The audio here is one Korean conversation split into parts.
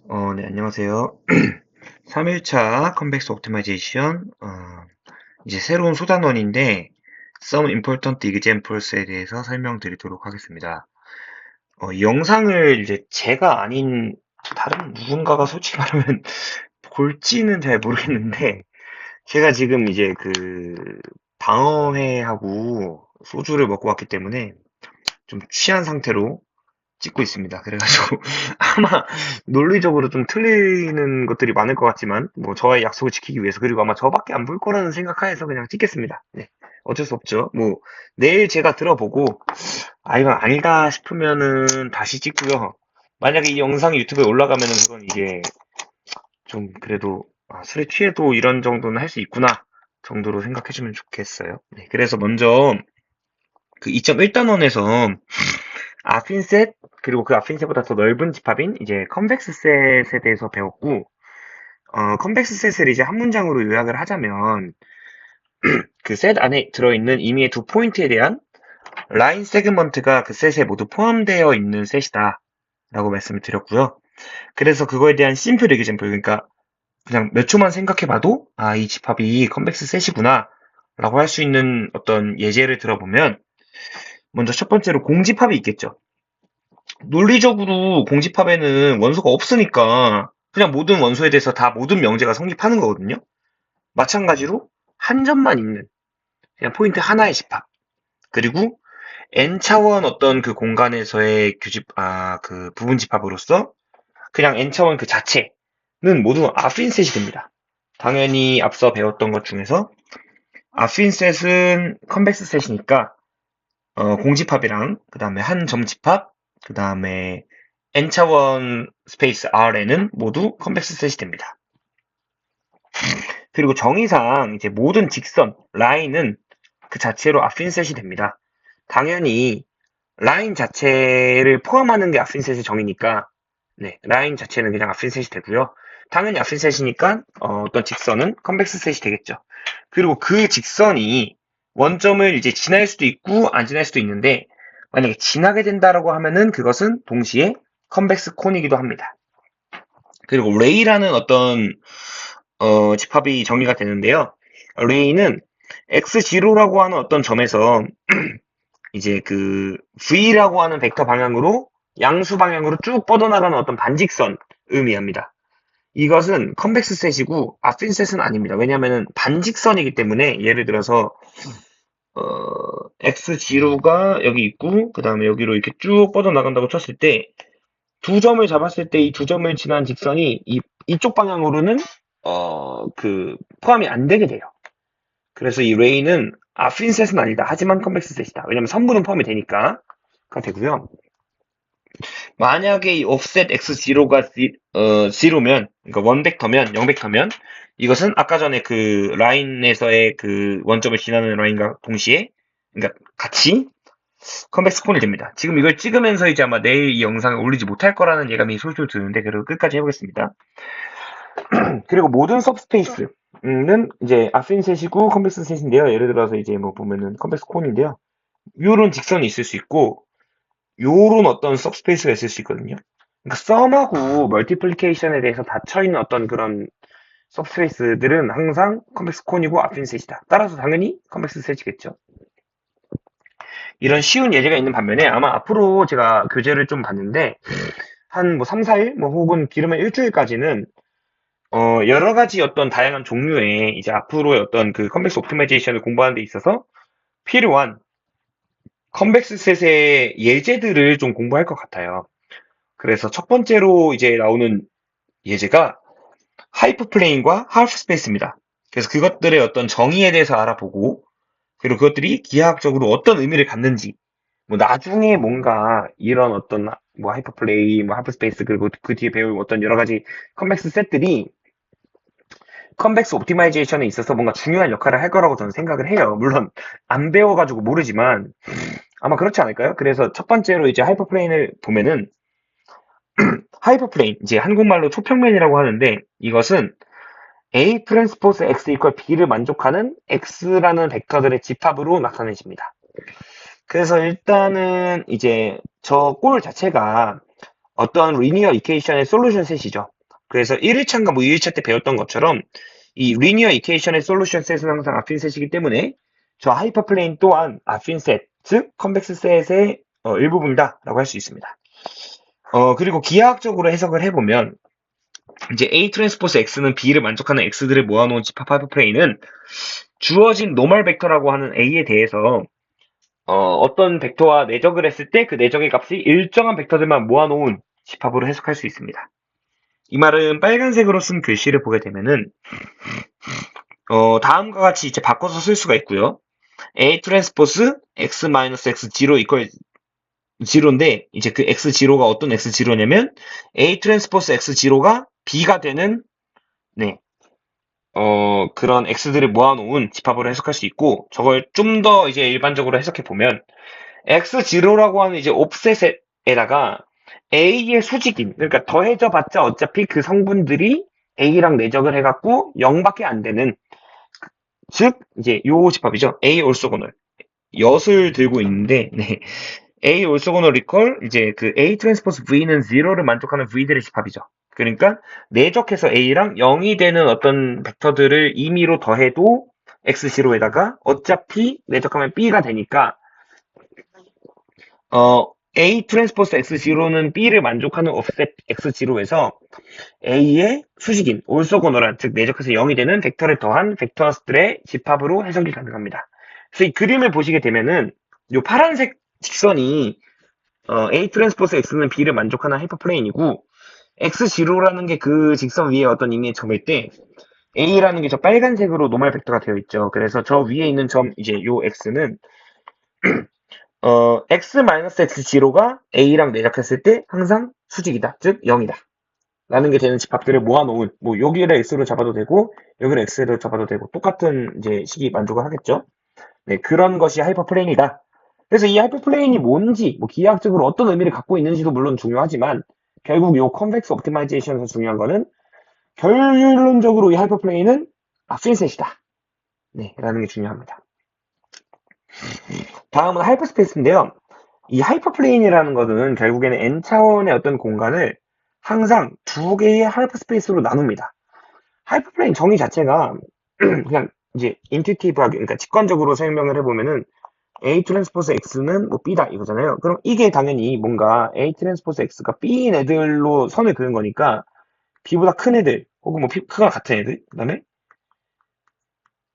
네, 안녕하세요. 3일차 컨벡스 옵티마이제이션, 이제 새로운 소단원인데, Some Important Examples에 대해서 설명드리도록 하겠습니다. 이 영상을 이제 제가 아닌 다른 누군가가 솔직히 말하면 볼지는 잘 모르겠는데, 제가 지금 이제 방어회하고 소주를 먹고 왔기 때문에 좀 취한 상태로 찍고 있습니다. 그래가지고 아마 논리적으로 좀 틀리는 것들이 많을 것 같지만 뭐 저의 약속을 지키기 위해서 그리고 아마 저밖에 안 볼 거라는 생각하에서 그냥 찍겠습니다. 네. 어쩔 수 없죠. 뭐 내일 제가 들어보고 이건 아니다 싶으면은 다시 찍고요. 만약에 이 영상이 유튜브에 올라가면은 그건 이제 좀 그래도 술에 취해도 이런 정도는 할 수 있구나 정도로 생각해주면 좋겠어요. 네. 그래서 먼저 그 2.1단원에서 아핀셋, 그리고 그 아핀셋보다 더 넓은 집합인 이제 컨벡스셋에 대해서 배웠고, 컨벡스셋을 이제 한 문장으로 요약을 하자면, 그 셋 안에 들어있는 임의의 두 포인트에 대한 라인 세그먼트가 그 셋에 모두 포함되어 있는 셋이다. 라고 말씀을 드렸고요. 그래서 그거에 대한 심플 에그젬플, 그러니까 그냥 몇 초만 생각해봐도, 이 집합이 컨벡스 셋이구나. 라고 할 수 있는 어떤 예제를 들어보면, 먼저 첫 번째로 공집합이 있겠죠. 논리적으로 공집합에는 원소가 없으니까 그냥 모든 원소에 대해서 다 모든 명제가 성립하는 거거든요. 마찬가지로 한 점만 있는 그냥 포인트 하나의 집합. 그리고 n차원 어떤 그 공간에서의 그 부분 집합으로서 그냥 n차원 그 자체는 모두 아핀셋이 됩니다. 당연히 앞서 배웠던 것 중에서 아핀셋은 컨벡스 셋이니까 공집합이랑 그 다음에 한 점 집합, 그 다음에 n차원 스페이스 R에는 모두 컨벡스 셋이 됩니다. 그리고 정의상 이제 모든 직선, 라인은 그 자체로 아핀셋이 됩니다. 당연히 라인 자체를 포함하는 게 아핀셋의 정의니까 네, 라인 자체는 그냥 아핀셋이 되고요. 당연히 아핀셋이니까 어떤 직선은 컨벡스 셋이 되겠죠. 그리고 그 직선이 원점을 이제 지날 수도 있고 안 지날 수도 있는데 만약에 지나게 된다라고 하면은 그것은 동시에 컨벡스 콘이기도 합니다. 그리고 레이라는 어떤 집합이 정의가 되는데요. 레이는 x0라고 하는 어떤 점에서 이제 그 v라고 하는 벡터 방향으로 양수 방향으로 쭉 뻗어나가는 어떤 반직선 의미합니다. 이것은 컨벡스 셋이고 아핀 셋은 아닙니다. 왜냐하면 반직선이기 때문에 예를 들어서 x0가 여기 있고 그 다음에 여기로 이렇게 쭉 뻗어나간다고 쳤을 때 두 점을 잡았을 때 이 두 점을 지난 직선이 이쪽 방향으로는 포함이 안 되게 돼요. 그래서 이 레이는 아핀셋은 아니다. 하지만 컨벡스 셋이다. 왜냐면 선분은 포함이 되니까. 가 되고요. 만약에 이 offset x0가 0면, 그러니까 원벡터면, 0벡터면, 이것은 아까 전에 그 라인에서의 그 원점을 지나는 라인과 동시에, 그러니까 같이 컨벡스 콘이 됩니다. 지금 이걸 찍으면서 이제 아마 내일 이 영상을 올리지 못할 거라는 예감이 솔솔 드는데, 그래도 끝까지 해보겠습니다. 그리고 모든 서브스페이스는 이제 아핀셋이고 컨벡스 셋인데요. 예를 들어서 이제 뭐 보면은 컨벡스 콘인데요. 요런 직선이 있을 수 있고, 요런 어떤 서브스페이스가 있을 수 있거든요. 그러니까 썸하고 멀티플리케이션에 대해서 닫혀있는 어떤 그런 서브스페이스들은 항상 컨벡스 콘이고 아핀셋이다. 따라서 당연히 컨벡스 셋이겠죠. 이런 쉬운 예제가 있는 반면에 아마 앞으로 제가 교재를 좀 봤는데 한 뭐 3, 4일 뭐 혹은 길으면 일주일까지는 여러 가지 어떤 다양한 종류의 이제 앞으로의 어떤 그 컨벡스 옵티마이제이션을 공부하는 데 있어서 필요한 컨벡스 셋의 예제들을 좀 공부할 것 같아요. 그래서 첫 번째로 이제 나오는 예제가 하이퍼플레인과 하프스페이스입니다. 그래서 그것들의 어떤 정의에 대해서 알아보고 그리고 그것들이 기하학적으로 어떤 의미를 갖는지 뭐 나중에 뭔가 이런 어떤 뭐 하이퍼플레인, 뭐 하프스페이스 그리고 그 뒤에 배울 어떤 여러 가지 컨벡스 셋들이 컨벡스 옵티마이제이션에 있어서 뭔가 중요한 역할을 할 거라고 저는 생각을 해요. 물론 안 배워가지고 모르지만 아마 그렇지 않을까요? 그래서 첫 번째로 이제 하이퍼플레인을 보면은 하이퍼플레인, 이제 한국말로 초평면이라고 하는데 이것은 A 트랜스포스 X 이퀄 B를 만족하는 X라는 벡터들의 집합으로 나타내집니다. 그래서 일단은 이제 저 꼴 자체가 어떤 리니어 이퀘이션의 솔루션 셋이죠. 그래서 1일차인가 뭐 2일차 때 배웠던 것처럼 이 리니어 이퀘이션의 솔루션 셋은 항상 아핀 셋이기 때문에 저 하이퍼플레인 또한 아핀 셋, 즉 컨벡스 셋의 일부분이다라고 할 수 있습니다. 그리고 기하학적으로 해석을 해보면 이제 A 트랜스포스 X는 B를 만족하는 X들을 모아놓은 집합 하이퍼플레인은 주어진 노멀 벡터라고 하는 A에 대해서 어떤 벡터와 내적을 했을 때 그 내적의 값이 일정한 벡터들만 모아놓은 집합으로 해석할 수 있습니다. 이 말은 빨간색으로 쓴 글씨를 보게 되면은 다음과 같이 이제 바꿔서 쓸 수가 있고요. A 트랜스포스 X-X0 이퀄 0인데 이제 그 X0가 어떤 X0냐면 A 트랜스포스 X0가 B가 되는 네, 그런 X들을 모아놓은 집합으로 해석할 수 있고 저걸 좀 더 이제 일반적으로 해석해 보면 X0라고 하는 이제 옵셋에다가 A의 수직인 그러니까 더해져 봤자 어차피 그 성분들이 A랑 내적을 해갖고 0밖에 안 되는 즉 이제 요 집합이죠. A 올소고널 엿을 들고 있는데 네. A 올소고널 이퀄 이제 그 A 트랜스포스 V는 0를 만족하는 V들의 집합이죠. 그러니까 내적해서 A랑 0이 되는 어떤 벡터들을 임의로 더해도 X0에다가 어차피 내적하면 B가 되니까 A 트랜스포스 X0는 B를 만족하는 옵셋 X0에서 A의 수식인 올소고널한 즉 내적해서 0이 되는 벡터를 더한 벡터들의 집합으로 해석이 가능합니다. 그래서 이 그림을 보시게 되면은 요 파란색 직선이 A 트랜스포스 X는 B를 만족하는 하이퍼플레인이고 X0라는 게 그 직선 위에 어떤 임의의 점일 때 A라는 게 저 빨간색으로 노멀 벡터가 되어 있죠. 그래서 저 위에 있는 점 이제 요 X는 X-X0가 A랑 내적했을 때 항상 수직이다. 즉 0이다. 라는 게 되는 집합들을 모아놓은 뭐 여기를 X로 잡아도 되고 여기를 X로 잡아도 되고 똑같은 이제 식이 만족을 하겠죠. 네, 그런 것이 하이퍼플레인이다. 그래서 이 하이퍼플레인이 뭔지 뭐 기하학적으로 어떤 의미를 갖고 있는지도 물론 중요하지만 결국 이 컨벡스 옵티마이제이션에서 중요한 거는 결론적으로 이 하이퍼플레인은 아핀셋이다. 네, 라는 게 중요합니다. 다음은 하이퍼스페이스인데요. 이 하이퍼플레인이라는 것은 결국에는 n차원의 어떤 공간을 항상 두 개의 하이퍼스페이스로 나눕니다. 하이퍼플레인 정의 자체가 그냥 이제 인투이티브하게 그러니까 직관적으로 설명을 해보면은 A 트랜스포스 X는 뭐 B다 이거잖아요. 그럼 이게 당연히 뭔가 A 트랜스포스 X가 B인 애들로 선을 그은 거니까 B보다 큰 애들 혹은 뭐 크거나 같은 애들 그다음에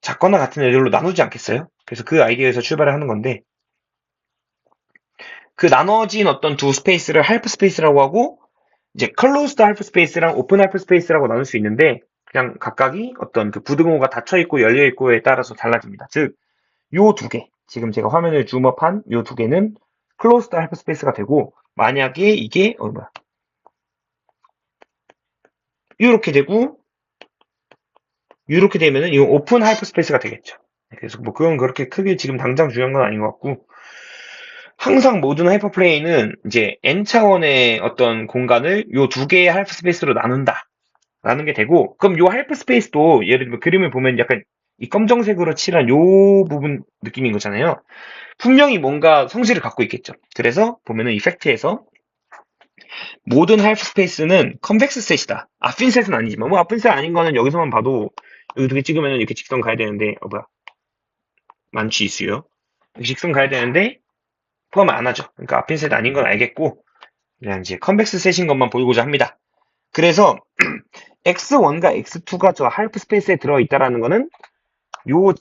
작거나 같은 애들로 나누지 않겠어요? 그래서 그 아이디어에서 출발을 하는 건데 그 나눠진 어떤 두 스페이스를 할프 스페이스라고 하고 이제 클로즈드 할프 스페이스랑 오픈 할프 스페이스라고 나눌 수 있는데 그냥 각각이 어떤 그 부등호가 닫혀 있고 열려 있고에 따라서 달라집니다. 즉 요 두 개, 지금 제가 화면을 줌업한 요 두 개는 클로스드 하이퍼스페이스가 되고 만약에 이게 이렇게 되고 이렇게 되면은 이 오픈 하이퍼스페이스가 되겠죠. 그래서 뭐 그건 그렇게 크게 지금 당장 중요한 건 아닌 것 같고 항상 모든 하이퍼플레인은 이제 n 차원의 어떤 공간을 요 두 개의 하이퍼스페이스로 나눈다 라는 게 되고 그럼 요 하이퍼스페이스도 예를 들면 그림을 보면 약간 이 검정색으로 칠한 요 부분 느낌인 거잖아요. 분명히 뭔가 성질을 갖고 있겠죠. 그래서 보면은 이 팩트에서 모든 하이퍼스페이스는 컨벡스 셋이다. 아핀 셋은 아니지만 뭐 아핀 셋 아닌 거는 여기서만 봐도 여기 두 개 찍으면 이렇게 직선 가야 되는데 많지 있어요. 이렇게 직선 가야 되는데 포함 안 하죠. 그러니까 아핀 셋 아닌 건 알겠고 그냥 이제 컨벡스 셋인 것만 보이고자 합니다. 그래서 X1과 X2가 저 하이퍼스페이스에 들어있다라는 거는 요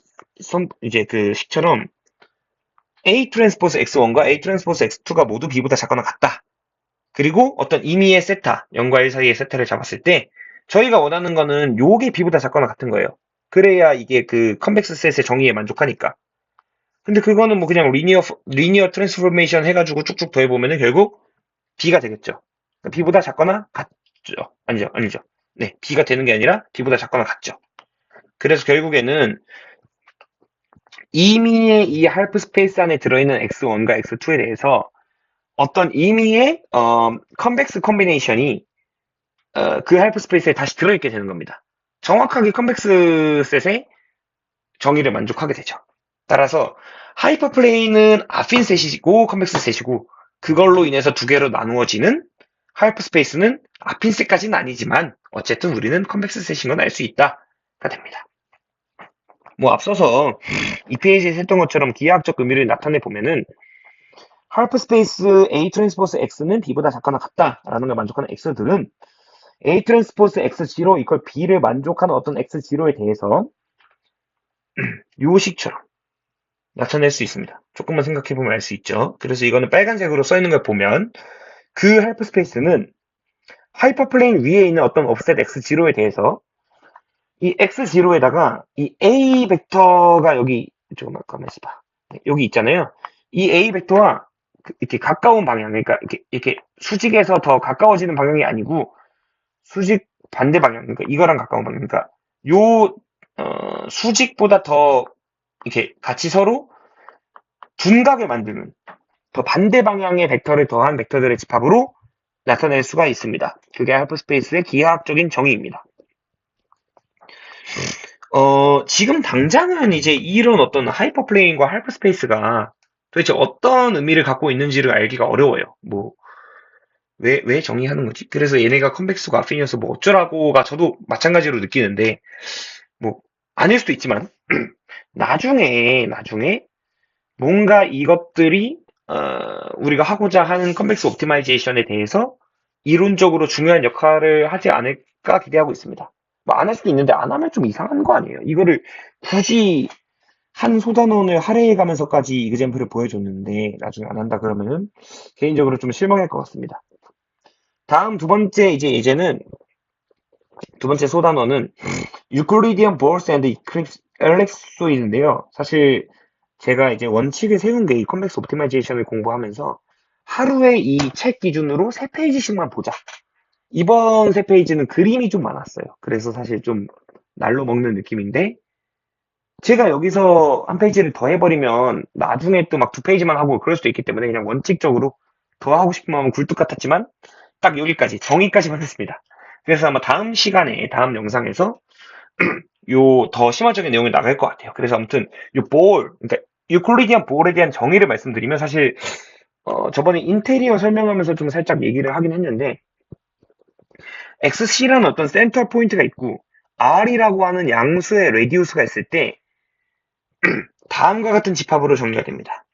이제 그 식처럼 A 트랜스포스 X1과 A 트랜스포스 X2가 모두 B보다 작거나 같다. 그리고 어떤 임의의 세타, 0과 1 사이의 세타를 잡았을 때 저희가 원하는 거는 요게 B보다 작거나 같은 거예요. 그래야 이게 그 컨벡스 셋의 정의에 만족하니까. 근데 그거는 뭐 그냥 리니어 트랜스포메이션 해가지고 쭉쭉 더해보면은 결국 B가 되겠죠. B보다 작거나 같죠. 아니죠. 네, B가 되는 게 아니라 B보다 작거나 같죠. 그래서 결국에는 임의의 이 할프 스페이스 안에 들어있는 X1과 X2에 대해서 어떤 임의의 컨벡스 콤비네이션이 그 할프 스페이스에 다시 들어있게 되는 겁니다. 정확하게 컨벡스 셋의 정의를 만족하게 되죠. 따라서 하이퍼플레인은 아핀 셋이고 컨벡스 셋이고 그걸로 인해서 두 개로 나누어지는 하이퍼 스페이스는 아핀 셋까지는 아니지만 어쨌든 우리는 컴팩스 셋인 건 알 수 있다가 됩니다. 뭐 앞서서 이 페이지에서 했던 것처럼 기하학적 의미를 나타내 보면은 하프 스페이스 A 트랜스포스 X는 B보다 작거나 같다라는 걸 만족하는 X들은 A 트랜스포스 X0 이퀄 B를 만족하는 어떤 X0에 대해서 요식처럼 나타낼 수 있습니다. 조금만 생각해보면 알 수 있죠. 그래서 이거는 빨간색으로 써있는 걸 보면 그 하이퍼 스페이스는 하이퍼플레인 위에 있는 어떤 옵셋 X0에 대해서 이 X0에다가 이 A 벡터가 여기 조금만 가만히 있어봐. 여기 있잖아요. 이 A 벡터와 이렇게 가까운 방향, 그러니까 이렇게 수직에서 더 가까워지는 방향이 아니고 수직 반대 방향, 그러니까 이거랑 가까운 방향, 그러니까 요 수직보다 더 이렇게 같이 서로 둔각을 만드는 더 반대 방향의 벡터를 더한 벡터들의 집합으로 나타낼 수가 있습니다. 그게 하이퍼스페이스의 기하학적인 정의입니다. 지금 당장은 이제 이런 어떤 하이퍼플레인과 하이퍼스페이스가 도대체 어떤 의미를 갖고 있는지를 알기가 어려워요. 뭐, 왜 정의하는 거지? 그래서 얘네가 컨벡스고 아핀이어서 뭐 어쩌라고가 저도 마찬가지로 느끼는데, 뭐, 아닐 수도 있지만, 나중에 뭔가 이것들이, 우리가 하고자 하는 컨벡스 옵티마이제이션에 대해서 이론적으로 중요한 역할을 하지 않을까 기대하고 있습니다. 뭐 안 할 수도 있는데 안 하면 좀 이상한 거 아니에요? 이거를 굳이 한 소단원을 할애해 가면서까지 이그젬플을 보여줬는데 나중에 안 한다 그러면은 개인적으로 좀 실망할 것 같습니다. 다음 두 번째 예제는 두 번째 소단원은 유클리디언 볼스 앤드 엘립소이드인데요. 사실 제가 이제 원칙을 세운 게 이 컨벡스 옵티마이제이션을 공부하면서 하루에 이 책 기준으로 3페이지씩만 보자. 이번 3페이지는 그림이 좀 많았어요. 그래서 사실 좀 날로 먹는 느낌인데 제가 여기서 한 페이지를 더 해버리면 나중에 또 막 2페이지만 하고 그럴 수도 있기 때문에 그냥 원칙적으로 더 하고 싶은 마음은 굴뚝 같았지만 딱 여기까지 정의까지만 했습니다. 그래서 아마 다음 시간에 다음 영상에서 요 더 심화적인 내용이 나갈 것 같아요. 그래서 아무튼 그러니까 유클리디안 볼에 대한 정의를 말씀드리면 사실 저번에 인테리어 설명하면서 좀 살짝 얘기를 하긴 했는데 XC라는 어떤 센터 포인트가 있고 R이라고 하는 양수의 레디우스가 있을 때 다음과 같은 집합으로 정리가 됩니다.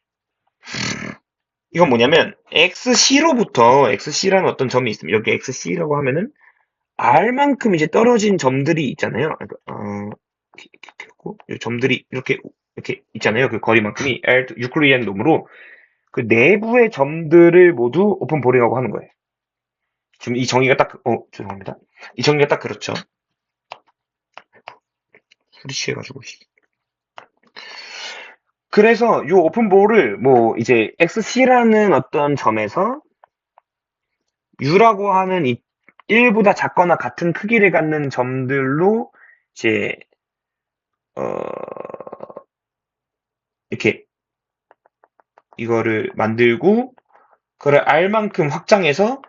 이건 뭐냐면 XC로부터 XC라는 어떤 점이 있습니다. 여기 XC라고 하면은 R만큼 이제 떨어진 점들이 있잖아요. 이 점들이 이렇게 있잖아요. 그 거리만큼이 유클리디안 놈으로 그 내부의 점들을 모두 오픈 보링하고 하는 거예요. 지금 이 정의가 딱, 죄송합니다. 이 정의가 딱 그렇죠. 소리 취해가지고. 그래서 이 오픈볼을 뭐 이제 XC라는 어떤 점에서 U라고 하는 이 1보다 작거나 같은 크기를 갖는 점들로 이제 이렇게 이거를 만들고 그걸 R만큼 확장해서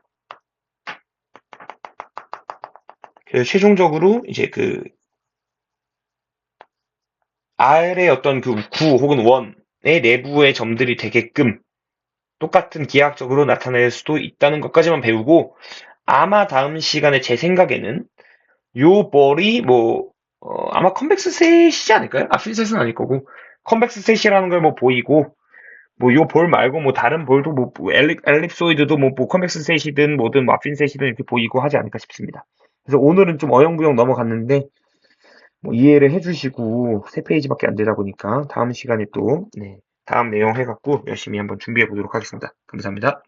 최종적으로 이제 그 R의 어떤 그 구 혹은 원의 내부의 점들이 되게끔 똑같은 기하학적으로 나타낼 수도 있다는 것까지만 배우고 아마 다음 시간에 제 생각에는 요 볼이 뭐 아마 컨벡스 셋이지 않을까요? 아핀 셋은 아닐 거고 컨벡스 셋이라는 걸 뭐 보이고 뭐 요 볼 말고 뭐 다른 볼도 뭐 엘립소이드도 뭐 컨벡스 셋이든 뭐든 뭐 아핀 셋이든 이렇게 보이고 하지 않을까 싶습니다. 그래서 오늘은 좀 어영부영 넘어갔는데 뭐 이해를 해주시고 3페이지밖에 안 되다 보니까 다음 시간에 또 다음 내용 해갖고 열심히 한번 준비해 보도록 하겠습니다. 감사합니다.